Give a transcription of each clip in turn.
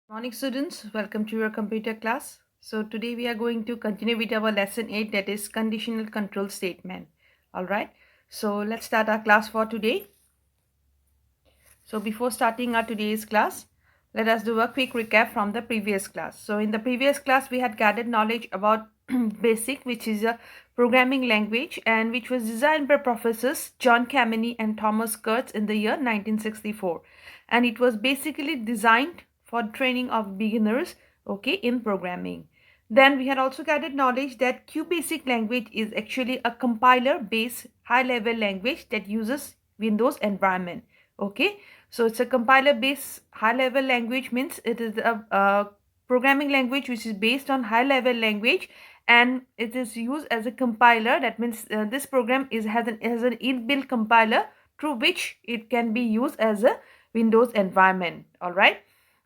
Morning students, welcome to your computer class. So today we are going to continue with our lesson 8, that is conditional control statement. Alright, so let's start our class for today. So before starting our today's class, let us do a quick recap from the previous class. So in the previous class we had gathered knowledge about BASIC, which is a programming language and which was designed by professors John Kameny and Thomas Kurtz in the year 1964, and it was basically designed for training of beginners, okay, in programming. Then we had also gathered knowledge that QBasic language is actually a compiler based high level language that uses Windows environment. Okay, so it's a compiler based high level language, means it is a programming language which is based on high level language and it is used as a compiler. That means this program has an inbuilt compiler through which it can be used as a Windows environment. All right,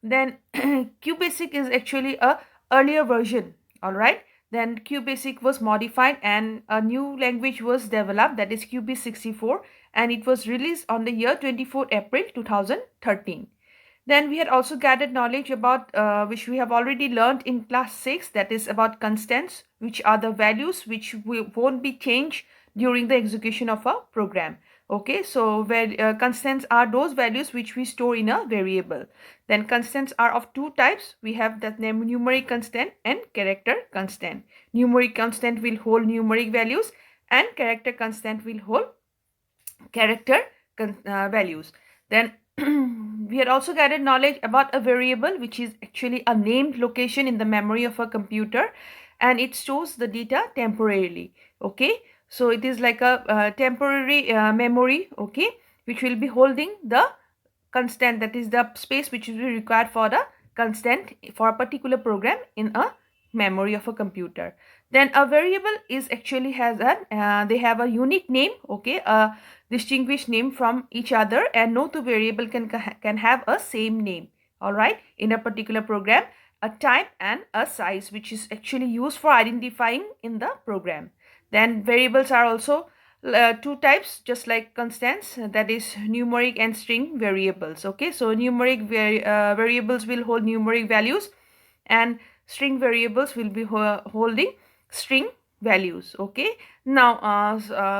then QBasic is actually a earlier version. All right, then QBasic was modified and a new language was developed, that is QB64, and it was released on the year 24 April 2013. Then we had also gathered knowledge about which we have already learned in class 6, that is about constants, which are the values which won't be changed during the execution of a program. Okay, so constants are those values which we store in a variable. Then constants are of two types. We have that name numeric constant and character constant. Numeric constant will hold numeric values and character constant will hold character values. Then we had also gathered knowledge about a variable which is actually a named location in the memory of a computer and it stores the data temporarily. Okay, so it is like a temporary memory, okay, which will be holding the constant, that is the space which will be required for the constant for a particular program in a memory of a computer. Then a variable is actually has a they have a unique name, okay, a distinguished name from each other, and no two variable can have a same name. All right, in a particular program, a type and a size which is actually used for identifying in the program. Then variables are also two types, just like constants, that is numeric and string variables. Okay, so numeric variables will hold numeric values and string variables will be holding string values. Okay, now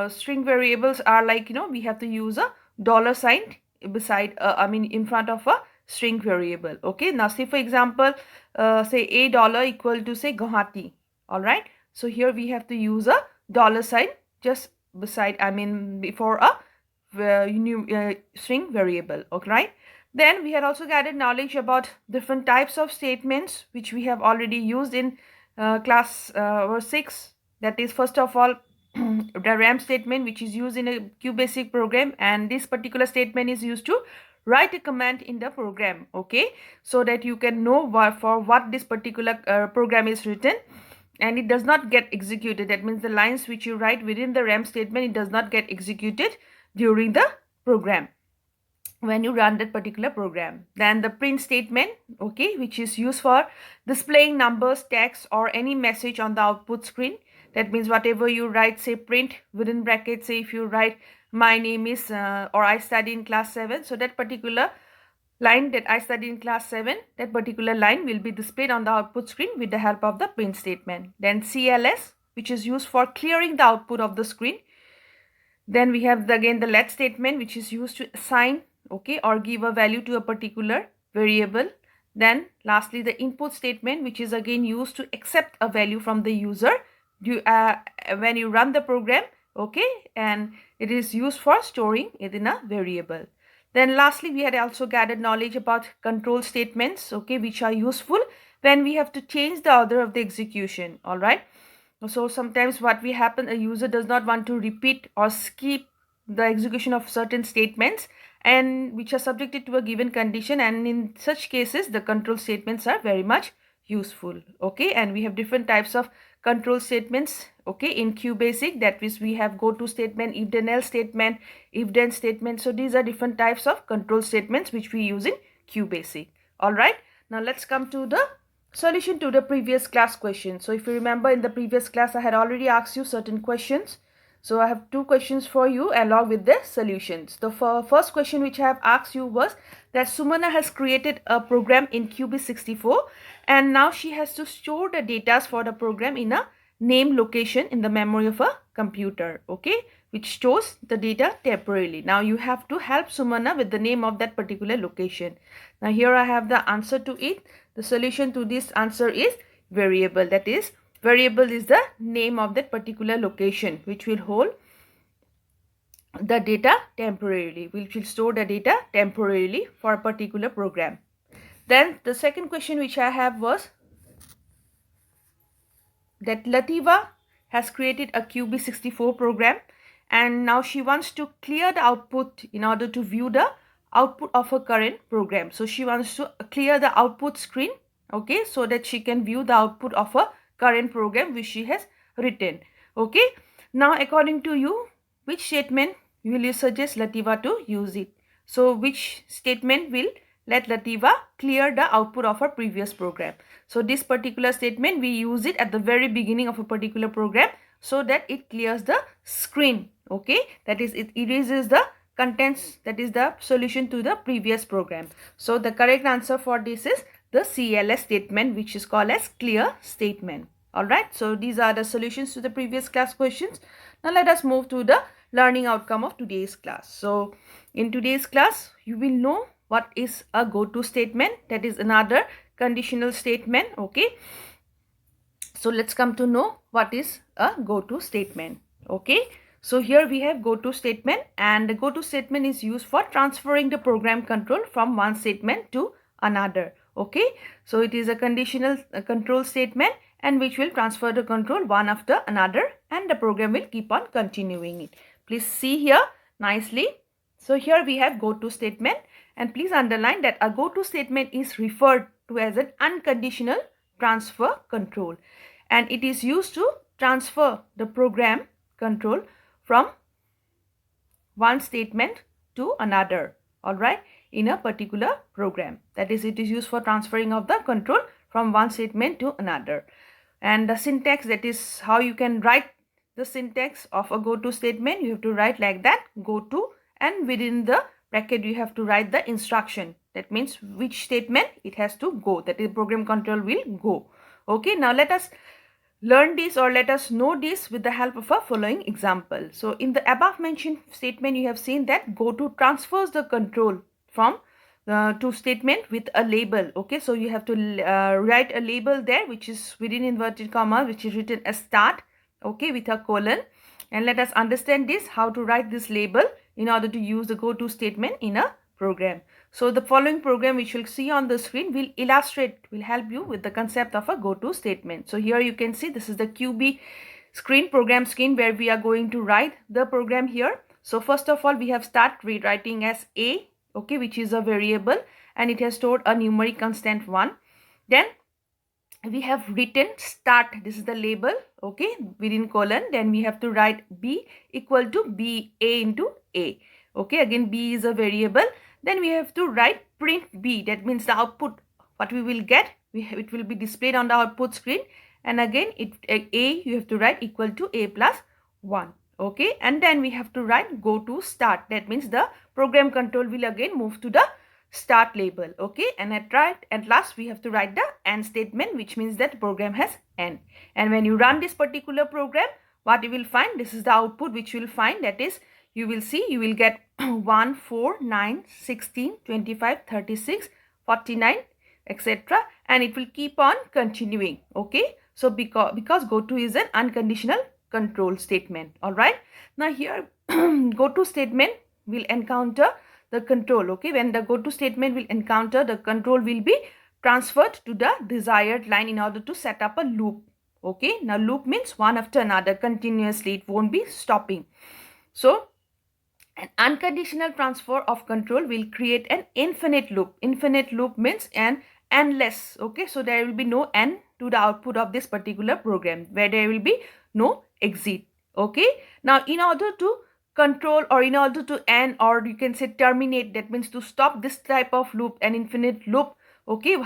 string variables are like, we have to use a dollar sign beside in front of a string variable. Okay, now say for example say $a equal to say Guwahati. All right, so here we have to use a dollar sign just beside, before a string variable. Okay, right. Then we had also gathered knowledge about different types of statements which we have already used in class 6. That is, first of all, the RAM statement, which is used in a QBasic program, and this particular statement is used to write a command in the program. Okay, so that you can know for what this particular program is written and it does not get executed. That means the lines which you write within the RAM statement, it does not get executed during the program when you run that particular program. Then the print statement, okay, which is used for displaying numbers, text, or any message on the output screen. That means whatever you write, say print within brackets, say if you write my name is or I study in class 7, so that particular line, that I study in class 7, that particular line will be displayed on the output screen with the help of the print statement. Then CLS, which is used for clearing the output of the screen. Then we have again the let statement, which is used to assign, okay, or give a value to a particular variable. Then lastly the input statement, which is again used to accept a value from the user when you run the program, okay, and it is used for storing it in a variable. Then lastly we had also gathered knowledge about control statements, okay, which are useful when we have to change the order of the execution. All right, so sometimes what will happen, a user does not want to repeat or skip the execution of certain statements and which are subjected to a given condition, and in such cases the control statements are very much useful. Okay, and we have different types of control statements, okay, in QBasic. That is, we have go to statement, if then else statement, if then statement. So these are different types of control statements which we use in QBasic. All right, now let's come to the solution to the previous class question. So if you remember, in the previous class I had already asked you certain questions. So I have two questions for you along with the solutions. The first question which I have asked you was that Sumana has created a program in QB64 and now she has to store the data for the program in a name location in the memory of a computer, okay, which stores the data temporarily. Now you have to help Sumana with the name of that particular location. Now here I have the answer to it. The solution to this answer is variable. That is, variable is the name of that particular location which will hold the data temporarily, which will store the data temporarily for a particular program. Then the second question which I have was that Lativa has created a QB64 program and now she wants to clear the output in order to view the output of her current program. So she wants to clear the output screen, okay, so that she can view the output of her current program which she has written, okay. Now according to you, which statement will you suggest Lativa to use it? So which statement will let Lativa clear the output of her previous program? So this particular statement, we use it at the very beginning of a particular program so that it clears the screen, okay, that is, it erases the contents, that is the solution to the previous program. So the correct answer for this is the CLS statement, which is called as clear statement. Alright, so these are the solutions to the previous class questions. Now let us move to the learning outcome of today's class. So in today's class, you will know what is a go-to statement, that is another conditional statement, okay. So let's come to know what is a go-to statement, okay. So here we have go-to statement, and the go-to statement is used for transferring the program control from one statement to another, okay. So it is a conditional control statement and which will transfer the control one after another and the program will keep on continuing it. Please see here nicely. So here we have go-to statement, and please underline that a go-to statement is referred to as an unconditional transfer control, and it is used to transfer the program control from one statement to another, alright, in a particular program. That is, it is used for transferring of the control from one statement to another. And the syntax, that is how you can write the syntax of a go-to statement. You have to write like that, go to, and within the bracket you have to write the instruction. That means which statement it has to go, that is program control will go, okay. Now let us learn this, or let us know this with the help of a following example. So in the above mentioned statement, you have seen that go to transfers the control from to statement with a label, okay. So you have to write a label there which is within inverted commas, which is written as start, okay, with a colon. And let us understand this, how to write this label in order to use the go to statement in a program. So the following program which you'll see on the screen will help you with the concept of a go to statement. So here you can see this is the QB screen, program screen, where we are going to write the program here. So first of all, we have start rewriting as a, okay, which is a variable and it has stored a numeric constant 1. Then we have written start, this is the label, okay, within colon. Then we have to write b equal to b a into a, okay, again b is a variable. Then we have to write print b, that means the output what we will get, it will be displayed on the output screen. And again a you have to write equal to a plus 1, okay. And then we have to write go to start, that means the program control will again move to the start label, okay. And at last we have to write the end statement, which means that program has end. And when you run this particular program, what you will find, this is the output which you will find, that is, you will see, you will get 1 4 9 16 25 36 49 etc, and it will keep on continuing, okay. So because go to is an unconditional control statement, all right. Now here go to statement will encounter the control, okay. When the go to statement will encounter, the control will be transferred to the desired line in order to set up a loop, okay. Now loop means one after another continuously, it won't be stopping. So an unconditional transfer of control will create an infinite loop. Infinite loop means an endless, okay. So there will be no end to the output of this particular program, where there will be no exit, okay. Now in order to control, or in order to end, or you can say terminate, that means to stop this type of loop, an infinite loop, okay,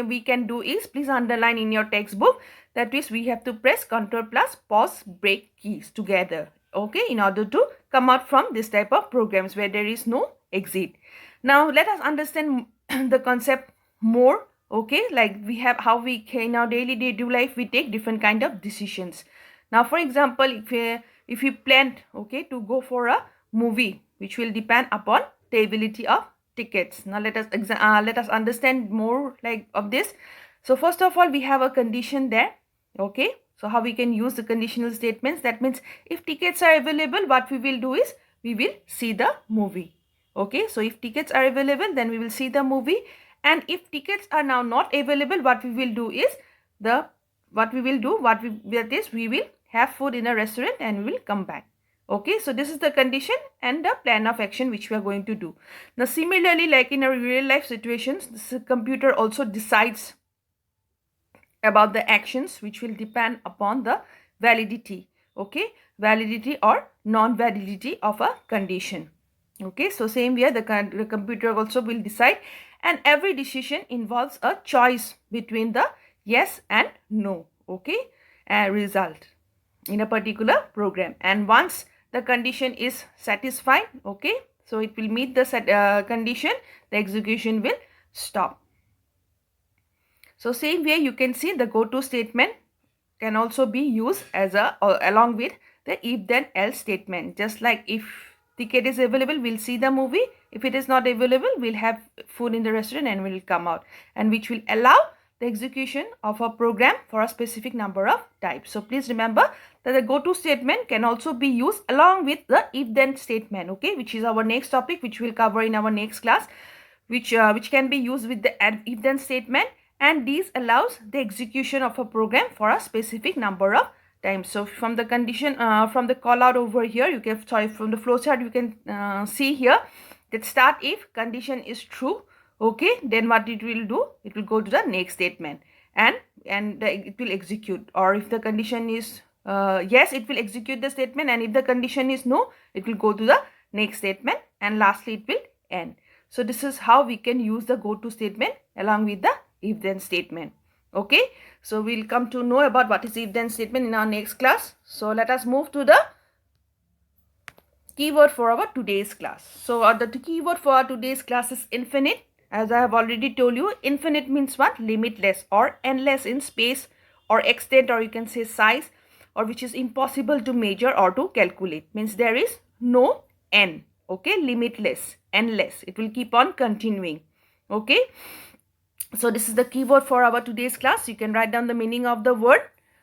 we can do is, please underline in your textbook, that is we have to press Ctrl plus pause break keys together. okay, in order to come out from this type of programs where there is no exit. Now let us understand the concept more, okay, like we have how we can in our daily day-to-day life we take different kind of decisions. Now for example, if you plan, okay, to go for a movie which will depend upon the availability of tickets. Now let us understand more like of this. So first of all, we have a condition there, okay. So how we can use the conditional statements? That means if tickets are available, what we will do is we will see the movie, okay. So if tickets are available, then we will see the movie, and if tickets are now not available, what we will do is we will have food in a restaurant and we will come back, okay. So this is the condition and the plan of action which we are going to do. Now similarly, like in our real life situations, the computer also decides about the actions which will depend upon the validity, okay, validity or non-validity of a condition, okay. So same way the computer also will decide, and every decision involves a choice between the yes and no, okay, result in a particular program. And once the condition is satisfied, okay, so it will meet the condition, the execution will stop. So same way you can see the go to statement can also be used as along with the if then else statement. Just like if ticket is available, we'll see the movie. If it is not available, we'll have food in the restaurant and we'll come out, and which will allow the execution of a program for a specific number of types. So please remember that the go to statement can also be used along with the if then statement, okay, which is our next topic, which we'll cover in our next class, which can be used with the if then statement, and these allows the execution of a program for a specific number of times. So from the condition, from the call out over here, you can, from the flowchart you can see here that start if condition is true, okay, then what it will do, it will go to the next statement and it will execute. Or if the condition is yes, it will execute the statement, and if the condition is no, it will go to the next statement, and lastly it will end. So this is how we can use the go to statement along with the if then statement, okay. So we'll come to know about what is if then statement in our next class. So let us move to the keyword for our today's class. So the keyword for our today's class is infinite. As I have already told you, infinite means what? Limitless or endless in space or extent, or you can say size, or which is impossible to measure or to calculate. Means there is no end, okay. Limitless, endless, it will keep on continuing, okay. So this is the keyword for our today's class. You can write down the meaning of the word,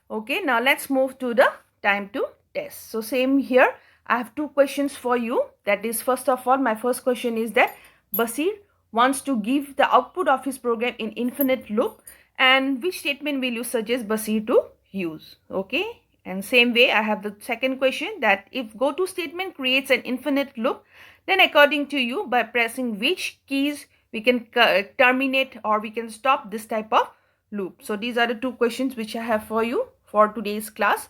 okay. Now let's move to the time to test. So same here, I have two questions for you. That is, first of all, my first question is that Basir wants to give the output of his program in infinite loop, and which statement will you suggest Basir to use, okay. And same way I have the second question, that if go to statement creates an infinite loop, then according to you, by pressing which keys we can terminate or we can stop this type of loop. So these are the two questions which I have for you for today's class.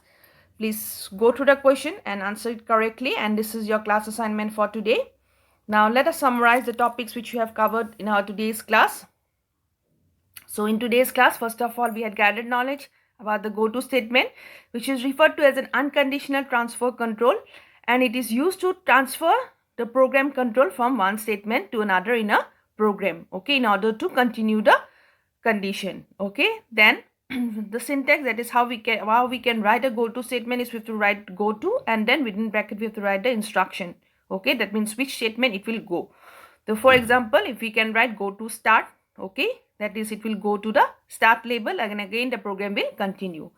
Please go through the question and answer it correctly, and this is your class assignment for today. Now let us summarize the topics which we have covered in our today's class. So in today's class, first of all, we had gathered knowledge about the go to statement, which is referred to as an unconditional transfer control, and it is used to transfer the program control from one statement to another in a program, okay, in order to continue the condition, okay. Then the syntax, that is how we can write a go to statement, is we have to write go to, and then within bracket we have to write the instruction, okay. That means which statement it will go. So for example, if we can write go to start, okay, that is it will go to the start label, and again the program will continue.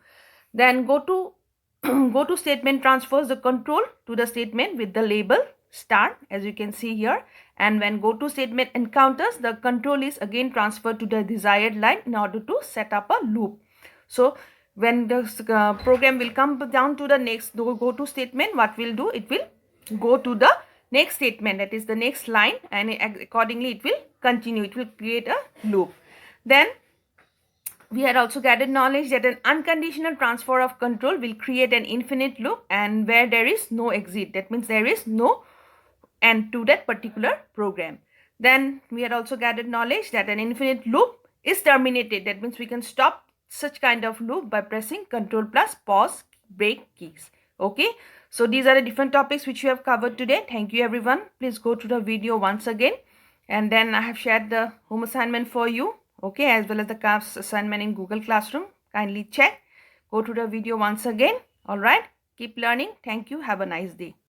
Then go to statement transfers the control to the statement with the label start, as you can see here, and when go to statement encounters, the control is again transferred to the desired line in order to set up a loop. So when the program will come down to the next go to statement, what will do, it will go to the next statement, that is the next line, and accordingly it will continue, it will create a loop. Then we had also gathered knowledge that an unconditional transfer of control will create an infinite loop, and where there is no exit, that means there is no end to that particular program. Then we had also gathered knowledge that an infinite loop is terminated, that means we can stop such kind of loop by pressing Ctrl plus pause break keys, okay. So these are the different topics which we have covered today. Thank you everyone. Please go to the video once again, and then I have shared the home assignment for you, okay, as well as the class assignment in Google Classroom. Kindly check. Go to the video once again. All right. Keep learning. Thank you. Have a nice day.